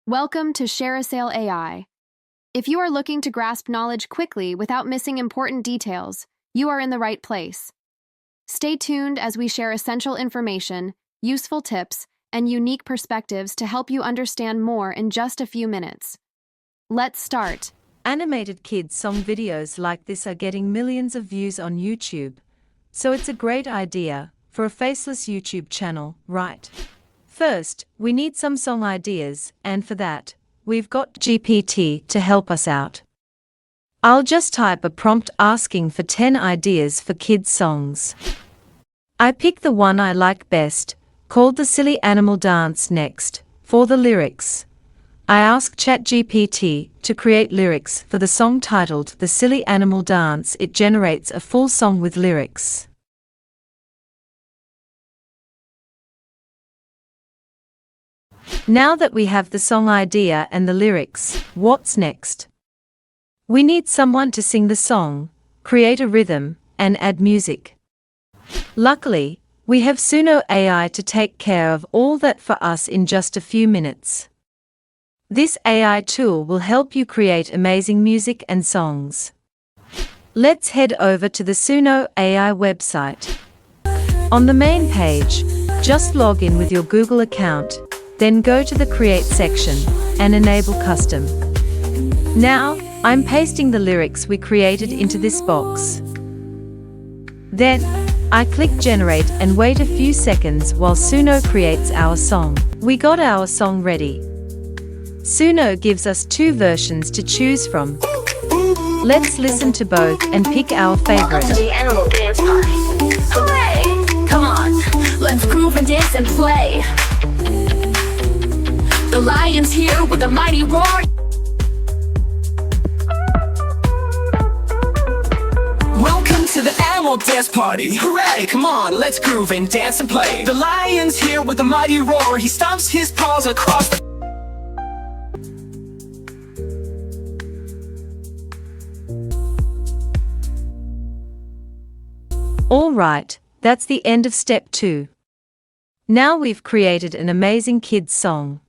Welcome to ShareASale AI. If you are looking to grasp knowledge quickly without missing important details, you are in the right place. Stay tuned as we share essential information, useful tips, and unique perspectives to help you understand more in just a few minutes. Let's start. Animated kids song videos like this are getting millions of views on YouTube, so it's a great idea for a faceless YouTube channel, right? First, we need some song ideas, and for that, we've got GPT to help us out. I'll just type a prompt asking for 10 ideas for kids' songs. I pick the one I like best, called the Silly Animal Dance next, for the lyrics. I ask ChatGPT to create lyrics for the song titled The Silly Animal Dance. It generates a full song with lyrics. Now that we have the song idea and the lyrics, what's next? We need someone to sing the song, create a rhythm, and add music. Luckily, we have Suno AI to take care of all that for us in just a few minutes. This AI tool will help you create amazing music and songs. Let's head over to the Suno AI website. On the main page, just log in with your Google account, then go to the Create section and enable Custom. Now, I'm pasting the lyrics we created into this box. Then, I click Generate and wait a few seconds while Suno creates our song. We got our song ready. Suno gives us two versions to choose from. Let's listen to both and pick our favorite. Welcome to the animal dance party. Hooray! Come on, let's groove and dance and play. The lion's here with a mighty roar. Welcome to the animal dance party. Hooray! Come on, let's groove and dance and play. The lion's here with a mighty roar. He stomps his paws across the... Alright, that's the end of step 2. Now we've created an amazing kids song.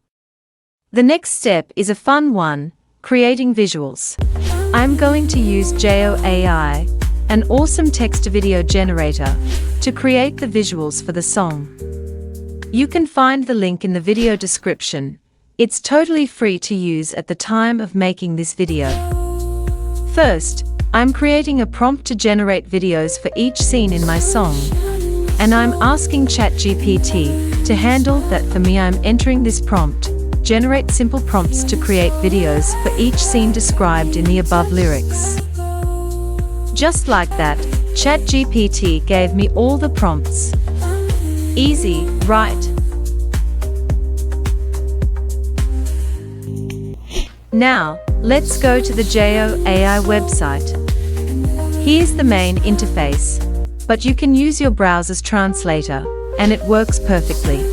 The next step is a fun one, creating visuals. I'm going to use JO AI, an awesome text-to-video generator, to create the visuals for the song. You can find the link in the video description. It's totally free to use at the time of making this video. First, I'm creating a prompt to generate videos for each scene in my song, and I'm asking ChatGPT to handle that for me. I'm entering this prompt. Generate simple prompts to create videos for each scene described in the above lyrics. Just like that, ChatGPT gave me all the prompts. Easy, right? Now, let's go to the JO AI website. Here's the main interface, but you can use your browser's translator, and it works perfectly.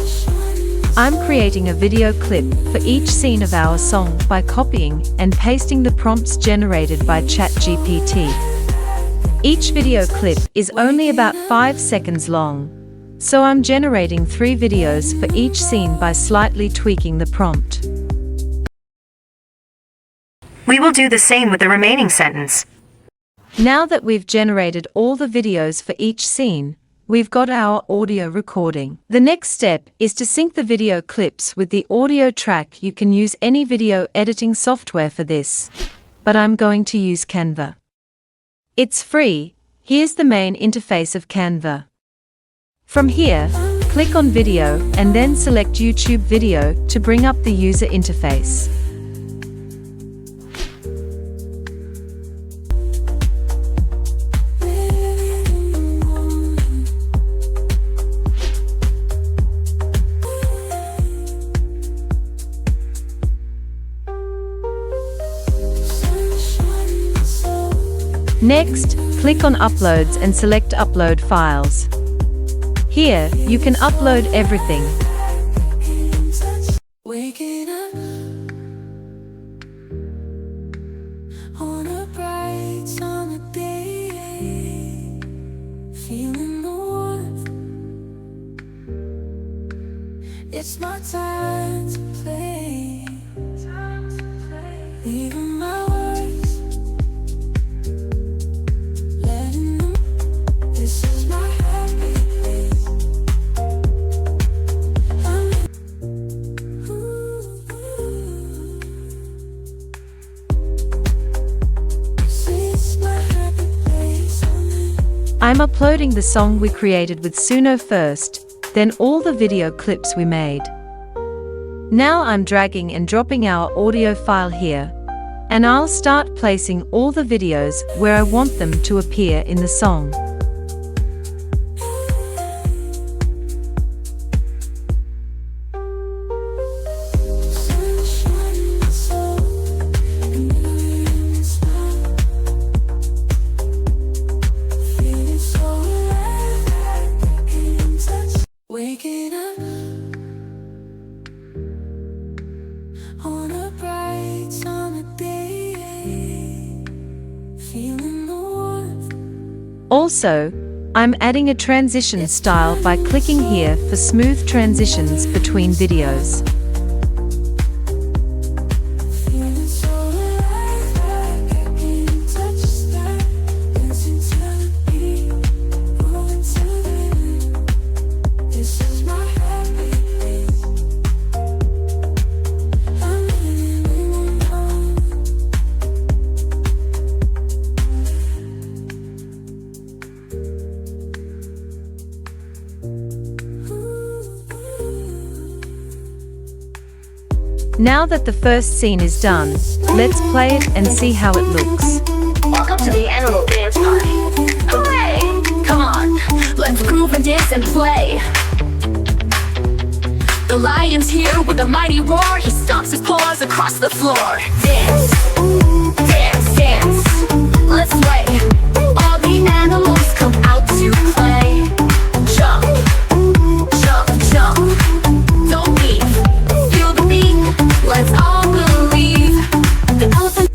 I'm creating a video clip for each scene of our song by copying and pasting the prompts generated by ChatGPT. Each video clip is only about 5 seconds long, so I'm generating 3 videos for each scene by slightly tweaking the prompt. We will do the same with the remaining sentence. Now that we've generated all the videos for each scene, we've got our audio recording. The next step is to sync the video clips with the audio track. You can use any video editing software for this, but I'm going to use Canva. It's free. Here's the main interface of Canva. From here, click on Video and then select YouTube Video to bring up the user interface. Next, click on Uploads and select Upload Files. Here, you can upload everything. Waking up on a bright summer day, feeling the warmth. It's my time to play. I'm uploading the song we created with Suno first, then all the video clips we made. Now I'm dragging and dropping our audio file here, and I'll start placing all the videos where I want them to appear in the song. Waking up on a bright summer day, feeling the warmth. Also, I'm adding a transition style by clicking here for smooth transitions between videos. Feeling so alive, like I can touch the sky. Dancing to the beat, moving to the end. This is my happy place. I'm living in the moment. Now that the first scene is done, let's play it and see how it looks. Welcome to the annual dance party. Hooray! Come on, let's groove and dance and play. The lion's here with a mighty roar. He stomps his paws across the floor. Dance, dance, dance. Let's sway. All the animals come out to play. Jump, jump, jump. Don't leave. Feel the beat. Let's all believe. The elephant.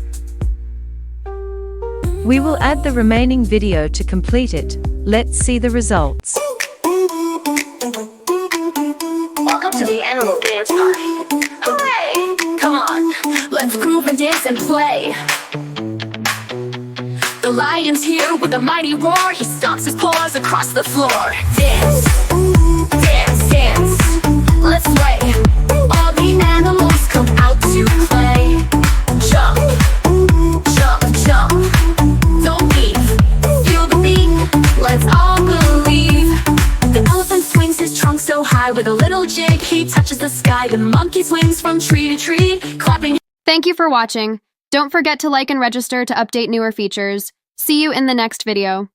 We will add the remaining video to complete it. Let's see the results. Welcome to the annual dance party. Hooray! Come on, let's groove and dance and play. The lion's here with a mighty roar. He stomps his paws across the floor. Dance, dance, dance. Let's sway. All the animals come out to play. Jump, jump, jump. Don't leave. Feel the beat. Let's all believe. The elephant swings his trunk so high with a little jig. He touches the sky. The monkey swings from tree to tree, clapping. Thank you for watching. Don't forget to like and register to update newer features. See you in the next video.